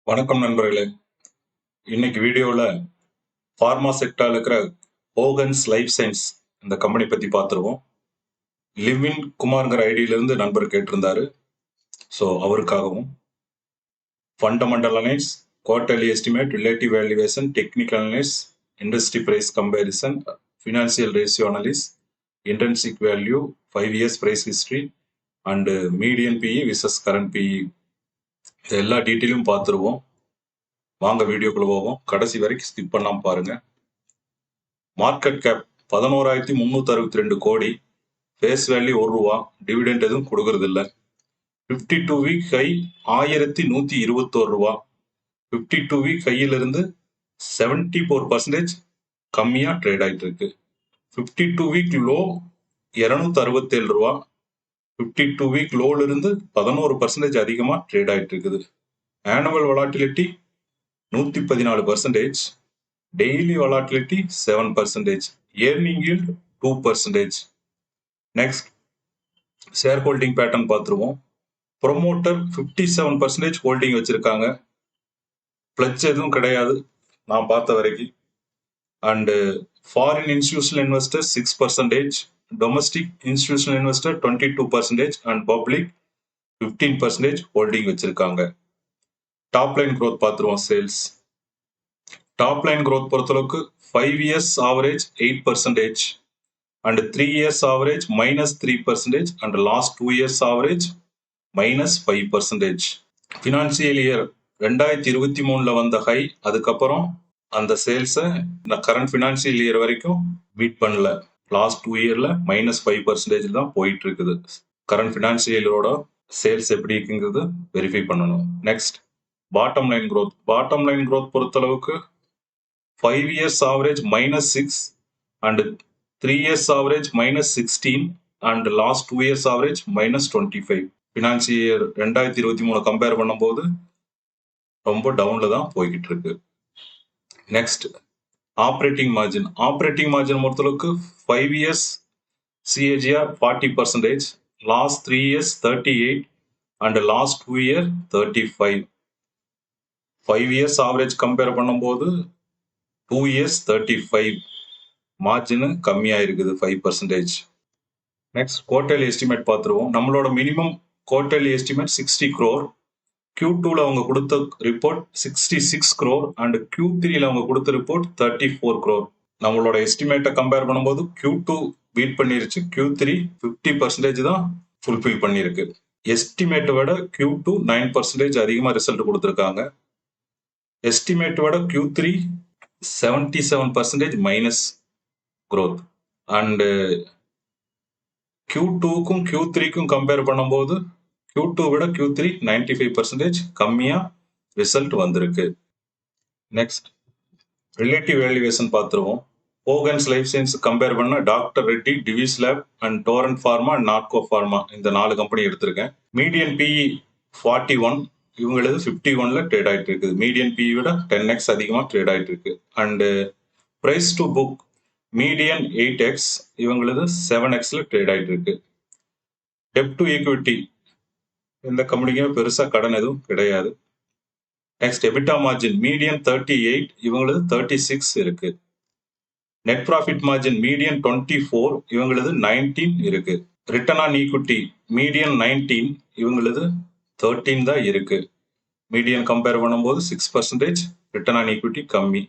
வணக்கம் நண்பர்களே. இன்னைக்கு வீடியோவில் ஃபார்மா செக்டாரில் இருக்கிற ஹோகன்ஸ் லைஃப் சயின்ஸ் இந்த கம்பெனி பற்றி பார்த்துருவோம். லிவின் குமார்ங்கிற ஐடியிலிருந்து நண்பர் கேட்டிருந்தாரு. ஸோ அவருக்காகவும் fundamental analyse, quarterly estimate, relative valuation, technical analyse, industry price comparison, financial ratio analysis, intrinsic value, 5 years price history and median PE versus current PE இது எல்லா டீட்டெயிலும் பார்த்துருவோம். வாங்க வீடியோக்குள்ள போவோம். கடைசி வரைக்கும் ஸ்கிப் பண்ணாம பாருங்க. மார்க்கெட் கேப் 11,362 கோடி, ஃபேஸ் வேல்யூ ₹1, டிவிடெண்ட் எதுவும் கொடுக்கறது இல்லை. 52 வீக் ஹை 1,121, 52 வீக் ஹையிலிருந்து 74% கம்மியா ட்ரேட் ஆயிட்டு இருக்கு. 52 வீக் லோ ₹267, 52 வீக் லோல இருந்து 11% அதிகமா ட்ரேட் ஆயிட்டு இருக்குது. Annual volatility 114%, daily volatility 7%, earning yield 2%. Next share holding pattern பார்த்துருவோம். ப்ரொமோட்டர் 57% ஹோல்டிங் வச்சிருக்காங்க. பிளட்ஜ் எதுவும் கிடையாது நான் பார்த்த வரைக்கும். And foreign institutional investor 6%, domestic institutional investor 22% and public 15% holding வச்சிருக்காங்க. டாப் லைன் growth பார்த்துருவோம். சேல்ஸ் டாப் லைன் growth பொறுத்தளவுக்கு 5 years average 8% and 3 years average -3% and last 2 years average -5%. Financial year 2023 வந்த ஹை, அதுக்கப்புறம் அந்த சேல்ஸை கரண்ட் ஃபினான்சியல் இயர் வரைக்கும் beat பண்ணல. Last 2 yearல -5% தான் போயிட்டு இருக்குது. கரண்ட் ஃபினான்சியல் இயரோட சேல்ஸ் எப்படி இருக்குங்கிறது வெரிஃபை பண்ணணும். Next bottom line growth. Bottom line growth பொறுத்தளவுக்கு 5 years average -6 and 3 years average -16 and last 2 years average -25. Financial year 2023 compare பண்ணும்போது ரொம்ப டவுன்ல தான் போய்கிட்டு இருக்கு. Next operating margin. Operating margin பொறுத்தளவுக்கு 5 years CAGR 40%, last 3 years 38 and last 2 year 35. 5 years average compare பண்ணும்போது 2 years 35. Margin கம்மியா இருக்குது 5%. நெக்ஸ்ட் குவார்டர்லி எஸ்டிமேட் பார்த்துருவோம். நம்மளோட மினிமம் குவார்டர்லி எஸ்டிமேட் 60 crore. Q2ல அவங்க கொடுத்த ரிப்போர்ட் 66 crore அண்ட் Q3ல அவங்க கொடுத்த ரிப்போர்ட் 34 crore. நம்மளோட எஸ்டிமேட்டை கம்பேர் பண்ணும்போது Q2 பீட் பண்ணிருச்சு, Q3 50% தான் ஃபுல்ஃபில் பண்ணிருக்கு. எஸ்டிமேட்டை விட Q2 9% அதிகமா ரிசல்ட் கொடுத்துருக்காங்க. எஸ்டிமேட்டை விட Q3 77% மைனஸ் growth அண்ட் Q2க்கும் Q3க்கும் கம்பேர் பண்ணும்போது Q2 விட Q3 95% கம்மியா ரிசல்ட் வந்திருக்கு. நெக்ஸ்ட் ரிலேட்டிவ் வேல்யூவேஷன் பார்த்துருவோம். ஹோகன்ஸ் லைஃப் சயின்ஸ் கம்பேர் பண்ண doctor Reddy, TVS lab and Torrent pharma, Natco pharma இந்த 4 கம்பெனி எடுத்திருக்கேன். மீடியன் பிஇ 41, இவங்களது 51ல ட்ரேட் ஆயிட்டு இருக்குது. மீடியன் பிஇ விட 10x அதிகமாக ட்ரேட் ஆயிட்டு இருக்கு. And price to book median 8x, இவங்களது 7xல ட்ரேட் ஆயிட்டு இருக்கு. டெப்ட் டு ஈக்விட்டி இந்த கம்பெனிக்கு பெருசா கடன் எதுவும் கிடையாது. நெக்ஸ்ட் எபிட்டா மார்ஜின் மீடியன் 38, இவங்களது 36 இருக்கு. நெட் ப்ராஃபிட் மார்ஜின் மீடியன் 24, இவங்களது 19 இருக்கு. ரிட்டர்ன் ஆன் ஈக்விட்டி மீடியன் 19, இவங்களது 13 தான் இருக்கு. மீடியன் கம்பேர் பண்ணும்போது 6% ரிட்டர்ன் ஆன் ஈக்விட்டி கம்மி.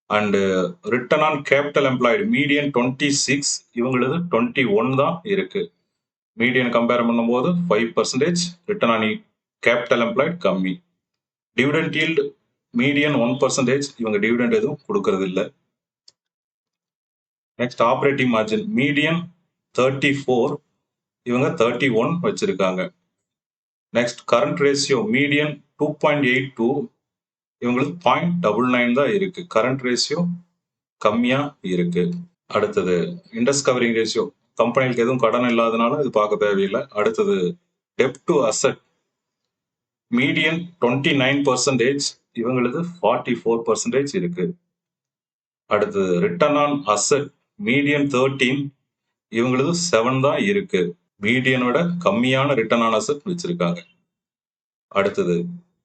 And return on capital employed median 26, இவங்களது 21 தான் இருக்கு. மீடியன் கம்பேர் பண்ணும்போது 5% ரிட்டர்ன் ஆன் கேபிட்டல் எம்ப்ளாய்டு கம்மி. டிவிடெண்ட் yield மீடியன் 1%, இவங்க டிவிடெண்ட் எதுவும் கொடுக்கறது இல்லை. நெக்ஸ்ட் ஆப்ரேட்டிங் மார்ஜின் மீடியன் 34, இவங்க 31 வச்சிருக்காங்க. நெக்ஸ்ட் கரண்ட் ரேஷியோ மீடியன் 2.82, இவங்களுக்கு 0.99 தான் இருக்கு. கரண்ட் ரேஷியோ கம்மியா இருக்கு. அடுத்தது இண்டஸ் கவரிங் ரேஷியோ. கம்பெனிக்கு எதுவும் கடன் இல்லாதனால இது பார்க்க தேவையில்லை. அடுத்தது டெப்ட் டு அசெட் மீடியன் 29%, இவங்களது 44% இருக்கு. அடுத்தது ரிட்டர்ன் ஆன் அசெட் மீடியன் 13, இவங்களது 7 தான் இருக்கு. மீடியனோட கம்மியான ரிட்டர்ன் ஆன் அசெட் வச்சிருக்காங்க. அடுத்தது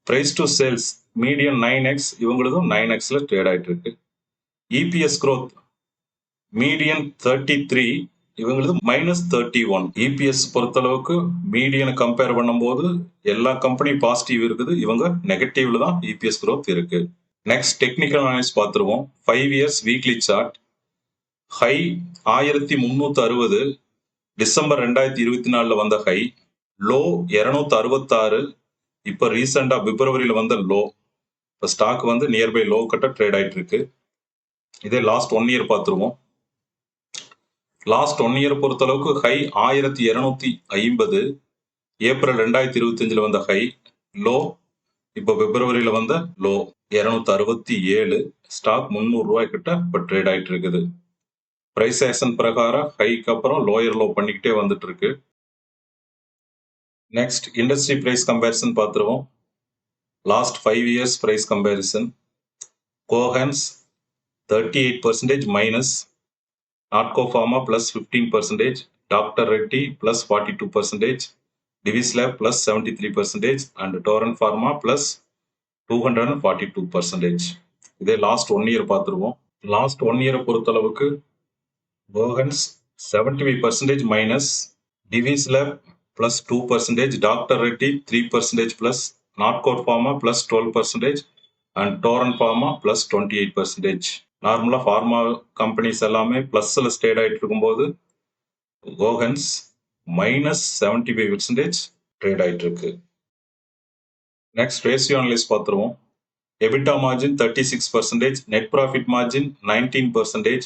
price to sales median 9x, இவங்களதும் 9xல ட்ரேட் ஆயிட்டு இருக்கு. இபிஎஸ் growth மீடியன் 33, இவங்களது -31. இபிஎஸ் பொறுத்தளவுக்கு மீடியனை கம்பேர் பண்ணும்போது எல்லா கம்பெனி பாசிட்டிவ் இருக்குது, இவங்க நெகட்டிவ்ல தான் இபிஎஸ் growth இருக்கு. நெக்ஸ்ட் டெக்னிக்கல் அனாலிசிஸ் பார்த்துருவோம். 5 years weekly chart. High 1360, December 2024 வந்த ஹை. லோ 266, இப்போ ரீசெண்டா பிப்ரவரியில வந்த லோ. இப்போ ஸ்டாக் வந்து நியர்பை லோ கட்ட ட்ரேட் ஆயிட்டு இருக்கு. இதே லாஸ்ட் 1 இயர் பார்த்துருவோம். லாஸ்ட் 1 இயர் பொறுத்தளவுக்கு ஹை 1250, ஏப்ரல் 2025 வந்த ஹை. லோ இப்போ பிப்ரவரியில வந்த லோ 267. ஸ்டாக் 300 ரூபாய் கிட்ட இப்போ ட்ரேட் ஆயிட்டு இருக்குது. பிரைஸ் ஆக்ஷன் பிரகாரம் ஹைக்கு அப்புறம் லோயர் லோ பண்ணிக்கிட்டே வந்துட்டு இருக்கு. நெக்ஸ்ட் இண்டஸ்ட்ரி பிரைஸ் கம்பேரிசன் பார்த்துருவோம். Last 5 years price comparison. Cohance 38% minus, Natco pharma plus 15%, doctor Reddy plus 42%, Divis lab plus 73%, and Torrent pharma plus 242%. இதே லாஸ்ட் 1 இயர் பார்த்துருவோம். லாஸ்ட் 1 இயரை பொறுத்தளவுக்கு Cohance 75% minus, Divis lab plus 2%, doctor Reddy 3% plus, Natco pharma plus 12%, and Torrent pharma plus 28%. நார்மலா pharma companies எல்லாமே பிளஸ்ல state ஆயிட்டு இருக்கும்போது கோஹன்ஸ் -75% trade ஆயிட்டு இருக்கு. நெக்ஸ்ட் ரேஷியோ அனலைஸ் பார்த்துருவோம். EBITDA margin 36%, net profit margin 19%,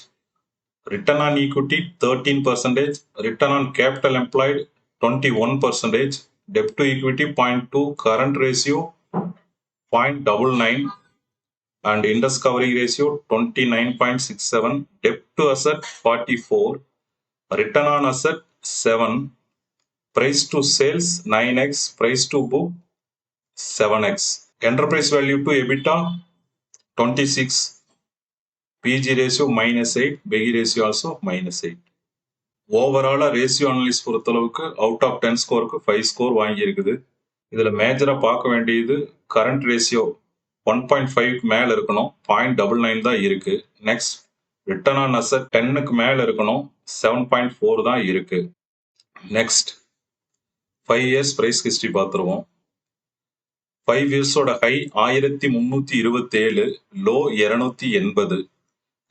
return on equity 13%, return on capital employed 21%, dept to equity 0.2, current ratio 0.99, and interest covering ratio 29.67, debt to asset 44, return on asset 7, price to sales 9x, price to book 7x, enterprise value to EBITDA 26, PG ratio -8, PE ratio also -8. ஓவராலா ratio Annalise பொறுத்தளவுக்கு out of 10 ஸ்கோருக்கு 5 score வாங்கி இருக்குது. இதுல மேஜரா பார்க்க வேண்டியது current ratio 1.5க்கு மேல இருக்கணும், 0.99 தான் இருக்கு. நெக்ஸ்ட் ரிட்டர்ன் ஆன் அசெட் 10க்கு மேல இருக்கணும், 7.4 தான் இருக்கு. நெக்ஸ்ட் 5 இயர்ஸ் பிரைஸ் ஹிஸ்டரி பார்த்துருவோம். 5 இயர்ஸோட ஹை 1327, லோ 280,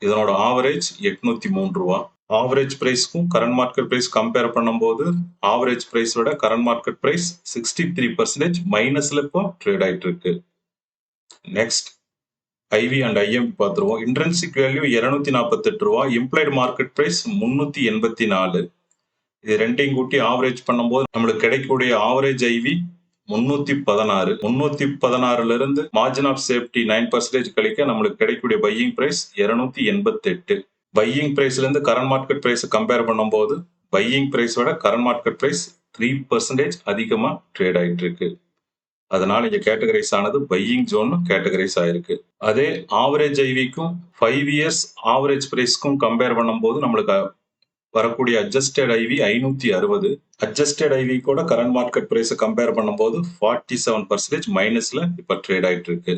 இதனோட ஆவரேஜ் 803 ரூபா. ஆவரேஜ் பிரைஸ்க்கும் கரண்ட் மார்க்கெட் பிரைஸ் கம்பேர் பண்ணும்போது ஆவரேஜ் பிரைஸோட கரண்ட் மார்க்கெட் பிரைஸ் 63% மைனஸ்ல இப்போ ட்ரேட் ஆயிட்டு இருக்கு. நெக்ஸ்ட் ஐவி அண்ட் ஐஎம் பார்த்துருவோம். இன்ட்ரென்சிக் வேல்யூ 248 ரூபா, இம்ப்ளைடு மார்க்கெட் பிரைஸ் 384. இது ரெண்டையும் கூட்டி ஆவரேஜ் பண்ணும்போது நம்மளுக்கு கிடைக்கக்கூடிய ஆவரேஜ் ஐவி 316. 316ல இருந்து மார்ஜின் ஆஃப் சேஃப்டி 9% கழிக்க நம்மளுக்கு கிடைக்கக்கூடிய பையிங் பிரைஸ் 288. பையிங் பிரைஸ்ல இருந்து கரண்ட் மார்க்கெட் பிரைஸ் கம்பேர் பண்ணும்போது பையிங் பிரைஸோட கரண்ட் மார்க்கெட் பிரைஸ் 3% அதிகமா ட்ரேட் ஆயிட்டு இருக்கு. அதனால இங்க கேட்டகரைஸ் ஆனது பையிங் ஜோன் கேட்டகரைஸ் ஆயிருக்கு. அதே ஆவரேஜ் ஐவிக்கும் 5 இயர்ஸ் ஆவரேஜ் பிரைஸ்க்கும் கம்பேர் பண்ணும்போது நம்மளுக்கு வரக்கூடிய அட்ஜஸ்டட் ஐவி 560. அட்ஜஸ்டட் ஐவி கூட கரண்ட் மார்க்கெட் பிரைஸ் கம்பேர் பண்ணும்போது 47% மைனஸ்ல இப்ப ட்ரேட் ஆயிட்டு இருக்கு.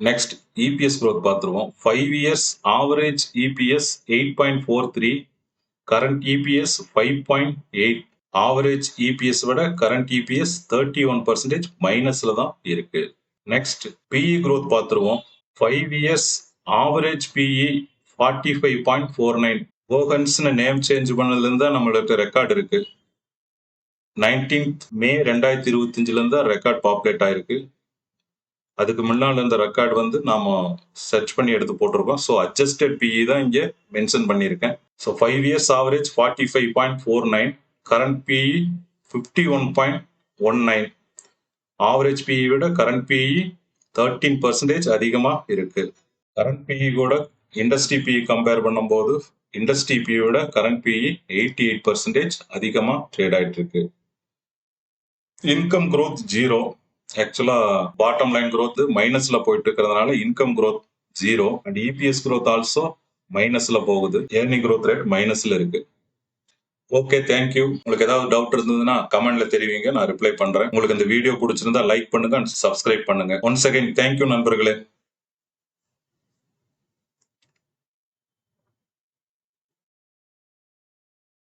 நெக்ஸ்ட் இபிஎஸ் growth பார்த்துருவோம். 5 years average EPS 8.43, current EPS 5.8. Average EPS விட கரண்ட் இபிஎஸ் 31% மைனஸ்ல தான் இருக்கு. நெக்ஸ்ட் பிஇ growth பார்த்துருவோம். 5 இயர்ஸ் ஆவரேஜ் பிஇ 45.49. கோஹன்ஸ்னு நேம் சேஞ்ச் பண்ணதுல இருந்தா நம்மளுக்கு ரெக்கார்ட் இருக்கு. 19th மே 2025ல இருந்தா ரெக்கார்ட் பாப்புலேட் ஆயிருக்கு. அதுக்கு முன்னால இருந்த ரெக்கார்ட் வந்து நாம சர்ச் பண்ணி எடுத்து போட்டிருக்கோம். ஸோ அட்ஜஸ்டட் பிஇ தான் இங்க மென்ஷன் பண்ணியிருக்கேன். So 5 years average 45.49, current PE 51.19. Average PE விட கரண்ட் பிஇ 13% அதிகமா இருக்கு. கரண்ட் பிஇ கூட இண்டஸ்ட்ரி பிஇ கம்பேர் பண்ணும்போது இண்டஸ்ட்ரி பிஇ விட கரண்ட் பிஇ 88% அதிகமா ட்ரேட் ஆயிட்டு இருக்கு. Income growth 0. ஆக்சுவலா பாட்டம் லைன் growth மைனஸ்ல போயிட்டு இருக்கிறதுனால income growth 0 and EPS growth also மைனஸ்ல போகுது. ஏர்னிங் growth ரேட் மைனஸ்ல இருக்கு. Okay, thank you. உங்களுக்கு ஏதாவது டவுட் இருந்ததுன்னா கமெண்ட்ல தெரிவிங்க, நான் ரிப்ளை பண்றேன். உங்களுக்கு இந்த வீடியோ பிடிச்சிருந்தா லைக் பண்ணுங்க, சப்ஸ்கிரைப் பண்ணுங்க. ஒன்ஸ் அகைன் தேங்க்யூ நண்பர்களே.